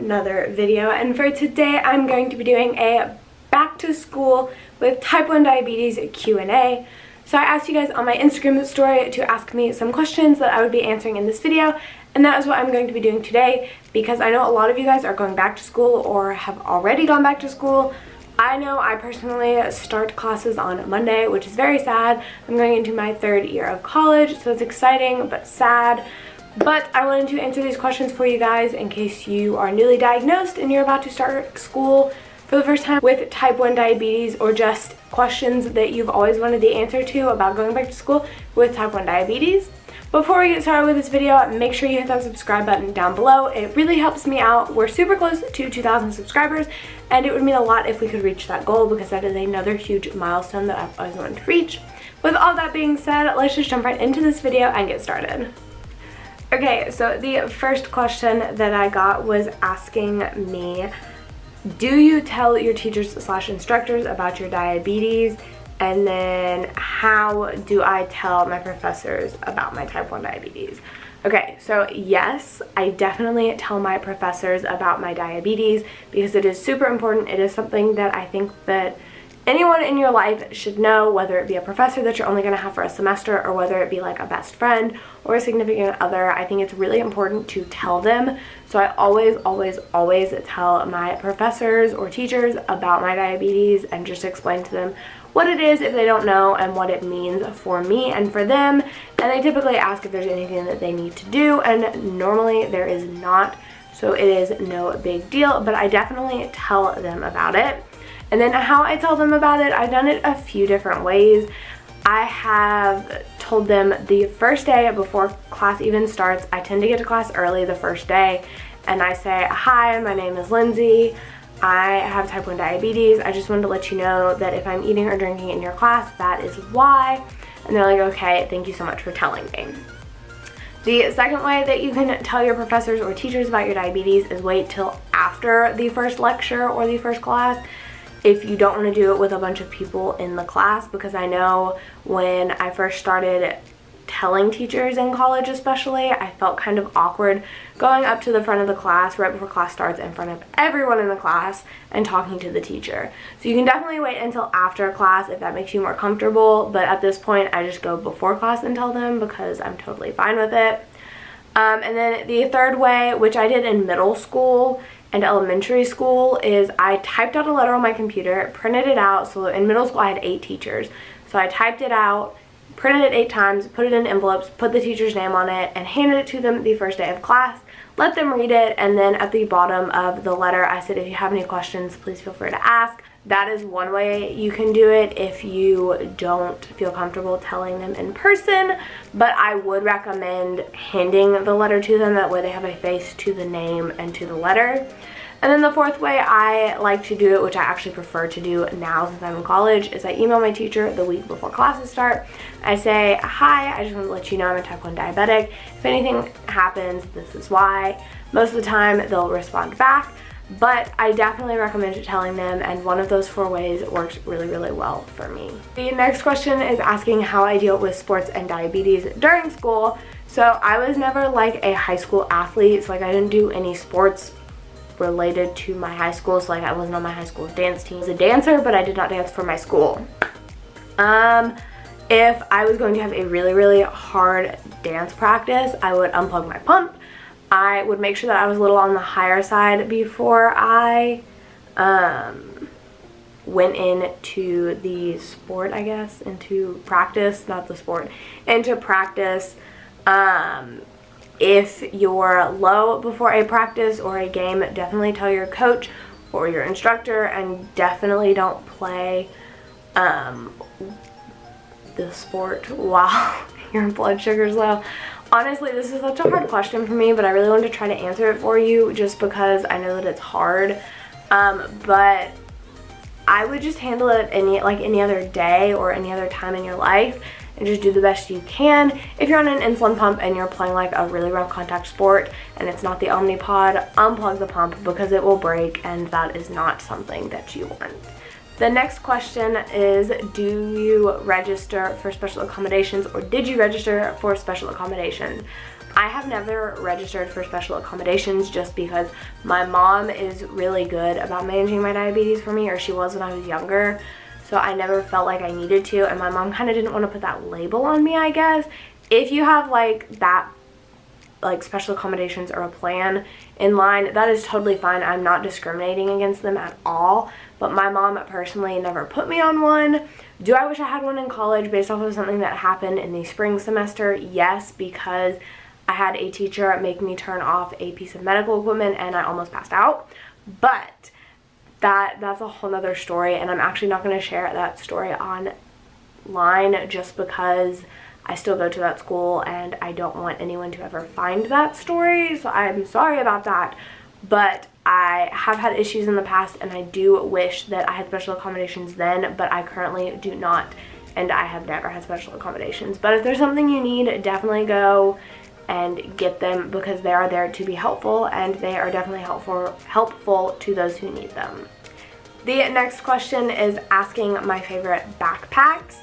another video, and for today I'm going to be doing a back to school with type 1 diabetes Q&A. So I asked you guys on my Instagram story to ask me some questions that I would be answering in this video, and that is what I'm going to be doing today because I know a lot of you guys are going back to school or have already gone back to school. I know I personally start classes on Monday, which is very sad. I'm going into my 3rd year of college, so it's exciting but sad. But I wanted to answer these questions for you guys in case you are newly diagnosed and you're about to start school for the first time with type 1 diabetes, or just questions that you've always wanted the answer to about going back to school with type 1 diabetes. Before we get started with this video, make sure you hit that subscribe button down below. It really helps me out. We're super close to 2,000 subscribers, and it would mean a lot if we could reach that goal because that is another huge milestone that I've always wanted to reach. With all that being said, let's just jump right into this video and get started. Okay, so the first question that I got was asking me, do you tell your teachers / instructors about your diabetes? And then how do I tell my professors about my type 1 diabetes? Okay, so yes, I definitely tell my professors about my diabetes because it is super important. It is something that I think that anyone in your life should know, whether it be a professor that you're only going to have for a semester or whether it be like a best friend or a significant other. I think it's really important to tell them. So I always tell my professors or teachers about my diabetes and just explain to them what it is if they don't know and what it means for me and for them. And they typically ask if there's anything that they need to do, and normally there is not, so it is no big deal, but I definitely tell them about it. And then how I tell them about it, I've done it a few different ways. I have told them the first day before class even starts. I tend to get to class early the first day, and I say, hi, my name is Lindsay. I have type 1 diabetes. I just wanted to let you know that if I'm eating or drinking in your class, that is why. And they're like, okay, thank you so much for telling me. The second way that you can tell your professors or teachers about your diabetes is wait till after the first lecture or the first class, if you don't want to do it with a bunch of people in the class, because I know when I first started telling teachers in college especially, I felt kind of awkward going up to the front of the class right before class starts in front of everyone in the class and talking to the teacher. So you can definitely wait until after class if that makes you more comfortable, but at this point I just go before class and tell them because I'm totally fine with it. And then the third way, which I did in middle school and elementary school, is I typed out a letter on my computer, printed it out. So in middle school I had 8 teachers, so I typed it out, printed it 8 times, put it in envelopes, put the teacher's name on it, and handed it to them the first day of class, let them read it, and then at the bottom of the letter I said, if you have any questions, please feel free to ask. That is one way you can do it if you don't feel comfortable telling them in person, but I would recommend handing the letter to them. That way they have a face to the name and to the letter. And then the fourth way I like to do it, which I actually prefer to do now since I'm in college, is I email my teacher the week before classes start. I say, hi, I just want to let you know I'm a type 1 diabetic. If anything happens, this is why. Most of the time they'll respond back, but I definitely recommend telling them, and one of those 4 ways works really well for me. The next question is asking how I deal with sports and diabetes during school. So I was never like a high school athlete, so like I didn't do any sports related to my high school. So like I wasn't on my high school's dance team. I was a dancer, but I did not dance for my school. If I was going to have a really hard dance practice, I would unplug my pump. I would make sure that I was a little on the higher side before I went into the sport, I guess, into practice, not the sport, into practice. If you're low before a practice or a game, definitely tell your coach or your instructor, and definitely don't play the sport while your blood sugar's low. Honestly, this is such a hard question for me, but I really wanted to try to answer it for you just because I know that it's hard. But I would just handle it any other day or any other time in your life and just do the best you can. If you're on an insulin pump and you're playing like a really rough contact sport and it's not the Omnipod, unplug the pump because it will break, and that is not something that you want. The next question is, do you register for special accommodations, or did you register for special accommodations? I have never registered for special accommodations just because my mom is really good about managing my diabetes for me, or she was when I was younger. So I never felt like I needed to, and my mom kind of didn't want to put that label on me, I guess. If you have like that, like special accommodations or a plan in line, that is totally fine. I'm not discriminating against them at all, but my mom personally never put me on one. Do I wish I had one in college based off of something that happened in the spring semester? Yes, because I had a teacher make me turn off a piece of medical equipment and I almost passed out. But that's a whole nother story, and I'm actually not going to share that story online just because I still go to that school and I don't want anyone to ever find that story, so I'm sorry about that. But I have had issues in the past, and I do wish that I had special accommodations then, but I currently do not, and I have never had special accommodations. But if there's something you need, definitely go and get them, because they are there to be helpful, and they are definitely helpful to those who need them. The next question is asking my favorite backpacks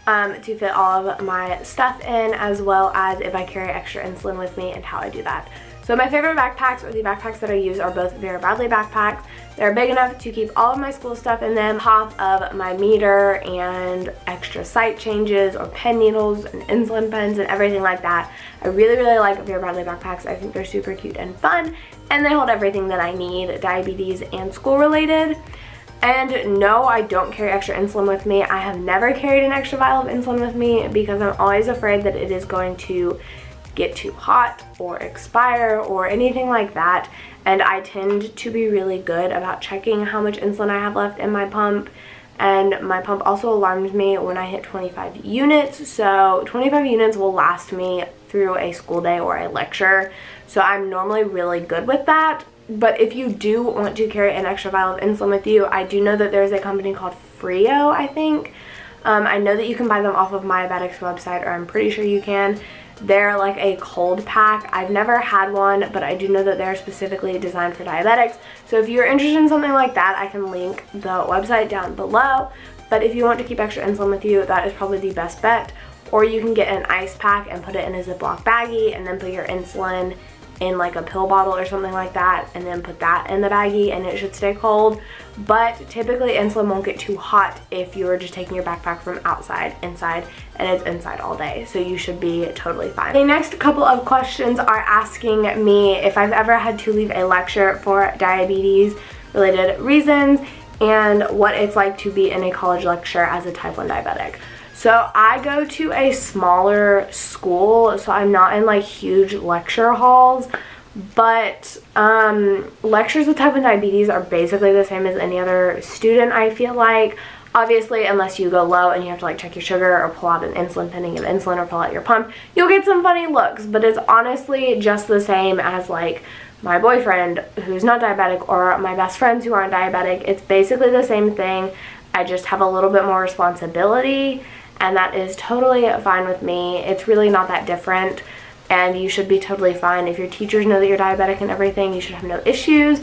to fit all of my stuff in, as well as if I carry extra insulin with me and how I do that. So my favorite backpacks, or the backpacks that I use, are both Vera Bradley backpacks. They're big enough to keep all of my school stuff in them, top of my meter and extra site changes or pen needles and insulin pens and everything like that. I really like Vera Bradley backpacks. I think they're super cute and fun, and they hold everything that I need, diabetes and school related. And no, I don't carry extra insulin with me. I have never carried an extra vial of insulin with me because I'm always afraid that it is going to get too hot or expire or anything like that, and I tend to be really good about checking how much insulin I have left in my pump, and my pump also alarms me when I hit 25 units, so 25 units will last me through a school day or a lecture, so I'm normally really good with that. But if you do want to carry an extra vial of insulin with you, I do know that there's a company called FREIND, I think. I know that you can buy them off of diabetics website, or I'm pretty sure you can. They're like a cold pack. I've never had one, but I do know that they're specifically designed for diabetics. So if you're interested in something like that, I can link the website down below. But if you want to keep extra insulin with you, that is probably the best bet. Or you can get an ice pack and put it in a Ziploc baggie, and then put your insulin in like a pill bottle or something like that, and then put that in the baggie, and it should stay cold. But typically insulin won't get too hot if you're just taking your backpack from outside inside, and it's inside all day, so you should be totally fine. The next couple of questions are asking me if I've ever had to leave a lecture for diabetes related reasons, and what it's like to be in a college lecture as a type 1 diabetic. So I go to a smaller school, so I'm not in like huge lecture halls, but lectures with type 1 diabetes are basically the same as any other student, I feel like. Obviously, unless you go low and you have to like check your sugar or pull out an insulin pen and give insulin, or pull out your pump, you'll get some funny looks, but it's honestly just the same as like my boyfriend who's not diabetic, or my best friends who aren't diabetic. It's basically the same thing. I just have a little bit more responsibility, and that is totally fine with me. It's really not that different, and you should be totally fine. If your teachers know that you're diabetic and everything, you should have no issues.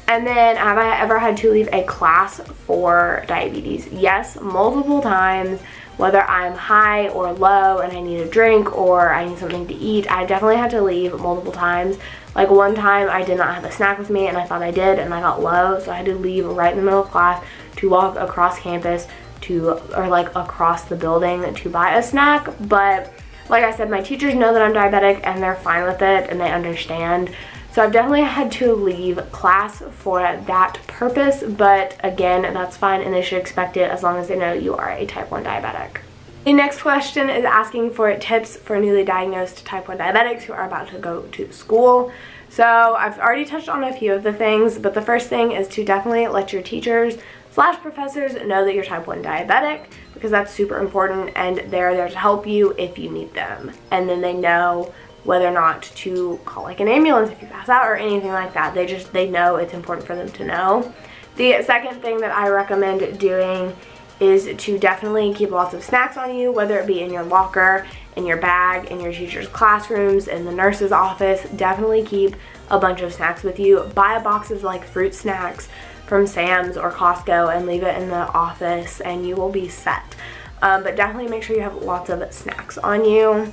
And then, have I ever had to leave a class for diabetes? Yes, multiple times. Whether I'm high or low and I need a drink or I need something to eat, I definitely had to leave multiple times. Like one time I did not have a snack with me, and I thought I did, and I got low, so I had to leave right in the middle of class to walk across campus or like across the building to buy a snack. But like I said, my teachers know that I'm diabetic and they're fine with it, and they understand. So I've definitely had to leave class for that purpose, but again, that's fine, and they should expect it as long as they know you are a type 1 diabetic. The next question is asking for tips for newly diagnosed type 1 diabetics who are about to go to school. So I've already touched on a few of the things, but the first thing is to definitely let your teachers / professors know that you're type 1 diabetic, because that's super important, and they're there to help you if you need them. And then they know whether or not to call like an ambulance if you pass out or anything like that. They know it's important for them to know. The second thing that I recommend doing is to definitely keep lots of snacks on you, whether it be in your locker, in your bag, in your teacher's classrooms, in the nurse's office. Definitely keep a bunch of snacks with you. Buy a box of like fruit snacks, from Sam's or Costco and leave it in the office and you will be set. But definitely make sure you have lots of snacks on you.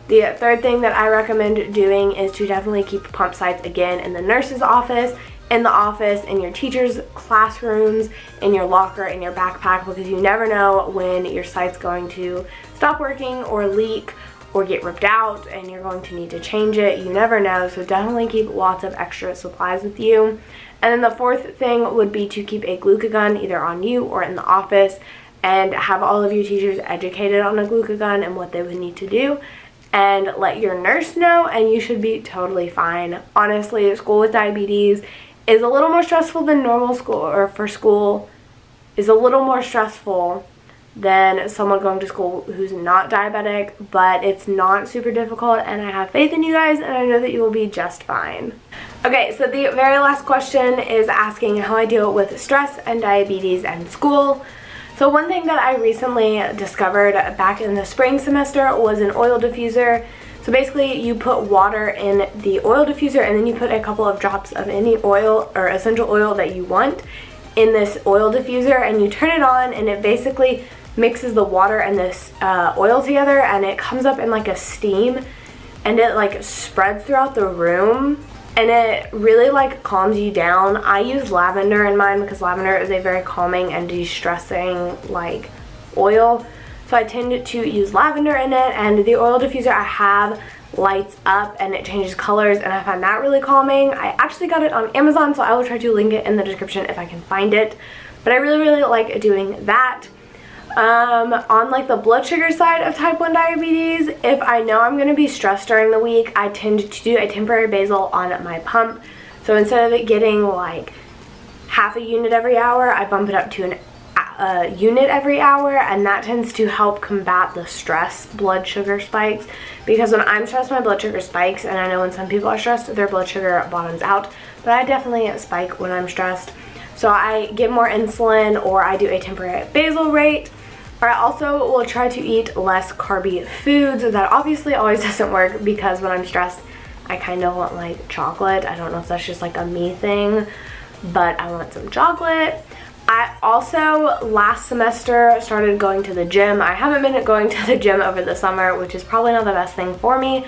The third thing that I recommend doing is to definitely keep pump sites again in the nurse's office, in the office, in your teacher's classrooms, in your locker, in your backpack, because you never know when your site's going to stop working or leak or get ripped out and you're going to need to change it. You never know, so definitely keep lots of extra supplies with you. And then the fourth thing would be to keep a glucagon either on you or in the office, and have all of your teachers educated on a glucagon and what they would need to do, and let your nurse know, and you should be totally fine. Honestly, school with diabetes is a little more stressful than normal school, or for school is a little more stressful than someone going to school who's not diabetic, but it's not super difficult, and I have faith in you guys, and I know that you will be just fine. Okay, so the very last question is asking how I deal with stress and diabetes and school. So one thing that I recently discovered back in the spring semester was an oil diffuser. So basically you put water in the oil diffuser and then you put a couple of drops of any oil or essential oil that you want in this oil diffuser, and you turn it on, and it basically mixes the water and this oil together, and it comes up in like a steam, and it like spreads throughout the room, and it really like calms you down. I use lavender in mine because lavender is a very calming and de-stressing like oil, so I tend to use lavender in it. And the oil diffuser I have lights up and it changes colors, and I find that really calming. I actually got it on Amazon, so I will try to link it in the description if I can find it, but I really like doing that. On like the blood sugar side of type 1 diabetes, if I know I'm going to be stressed during the week, I tend to do a temporary basal on my pump. So instead of it getting like half a unit every hour, I bump it up to a unit every hour, and that tends to help combat the stress blood sugar spikes, because when I'm stressed my blood sugar spikes, and I know when some people are stressed their blood sugar bottoms out, but I definitely spike when I'm stressed. So I get more insulin, or I do a temporary basal rate. Or I also will try to eat less carby foods. That obviously always doesn't work, because when I'm stressed I kind of want like chocolate. I don't know if that's just like a me thing, but I want some chocolate. I also last semester started going to the gym. I haven't been going to the gym over the summer, which is probably not the best thing for me,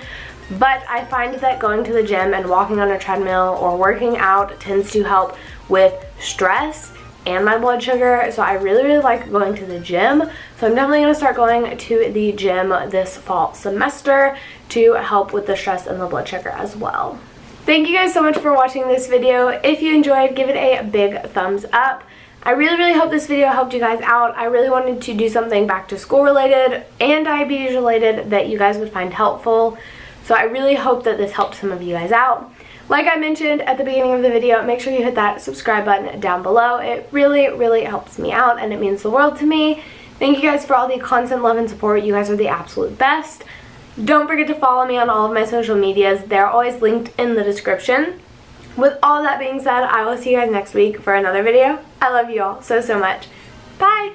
but I find that going to the gym and walking on a treadmill or working out tends to help with stress and my blood sugar. So I really like going to the gym, so I'm definitely going to start going to the gym this fall semester to help with the stress and the blood sugar as well. Thank you guys so much for watching this video. If you enjoyed, give it a big thumbs up. I really hope this video helped you guys out. I really wanted to do something back to school related and diabetes related that you guys would find helpful, so I really hope that this helped some of you guys out. Like I mentioned at the beginning of the video, make sure you hit that subscribe button down below. It really helps me out, and it means the world to me. Thank you guys for all the constant love and support. You guys are the absolute best. Don't forget to follow me on all of my social medias. They're always linked in the description. With all that being said, I will see you guys next week for another video. I love you all so much. Bye!